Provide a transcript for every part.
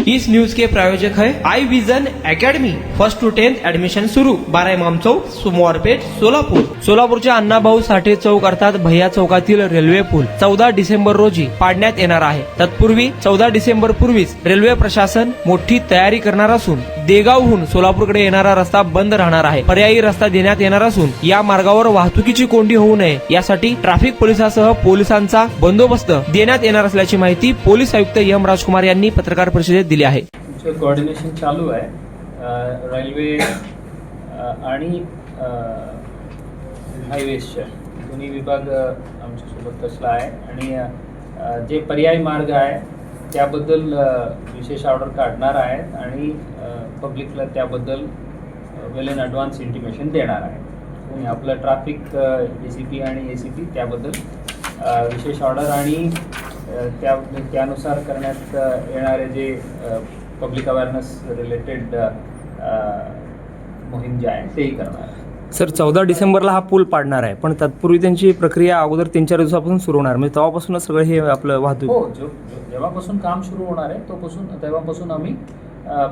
इस news के प्रायोजक है I Vision Academy. 1st to 10th admission सुरू। 12 इमाम चौक, सोमवारपेठ, सोलापूर। सोलापूरच्या अण्णाभाऊ साठे चौक अर्थात भैया चौकातील रेल्वे पूल 14 डिसेंबर रोजी पाडण्यात येणार आहे। तत्पूर्वी 14 डिसेंबर पूर्वीच रेल्वे प्रशासन मोठी तयारी करणार असून देगावहून सोलापूरकडे येणारा रस्ता बंद राहणार आहे। पर्यायी रस्ता देण्यात येणार असून या मार्गावर वाहतुकीची कोंडी होऊ नये यासाठी ट्रॅफिक पोलिसासह पोलिसांचा बंदोबस्त देण्यात येणार असल्याची माहिती पोलीस आयुक्त एम राजकुमार यांनी पत्रकार परिषदेत दिली आहे। कोऑर्डिनेशन चालू आहे रेल्वे आणि हायवेजच्या दोन्ही विभाग आमच्यासोबत कसला आहे आणि जे पर्यायी मार्ग आहे त्याबद्दल विशेष ऑर्डर काढणार आहेत आणि पब्लिकला त्याबद्दल वेल इन ॲडव्हान्स इंटिमेशन देणार आहे आणि आपलं ट्रॅफिक ACP आणि ACP त्याबद्दल विशेष ऑर्डर आणि त्यानुसार करण्यात येणारे जे पब्लिक अवेअरनेस रिलेटेड मोहीम जे आहे तेही करणार आहे। सर 14 डिसेंबरला हा पूल पाडणार आहे पण तत्पूर्वी त्यांची प्रक्रिया अगोदर 3-4 दिवसापासून सुरू होणार म्हणजे तेव्हापासूनच सगळं हे आपलं वाहतूक हो जेव्हापासून काम सुरू होणार आहे तेव्हापासून आम्ही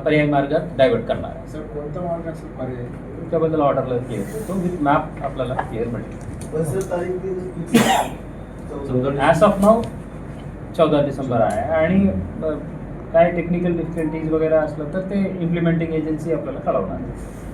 पर्यायी मार्गात डायव्हर्ट करणार आहे। सर कोणता मार्ग असेल पर्यायी त्याबद्दल ऑर्डरला क्लिअर करतो विथ मॅप आपल्याला क्लिअर मिळेल। ॲज ऑफ नाऊ 14 डिसेंबर आहे आणि काय टेक्निकल डिफिकल्टीज वगैरे असलं तर ते इम्प्लिमेंटिंग एजन्सी आपल्याला कळवणार आहे।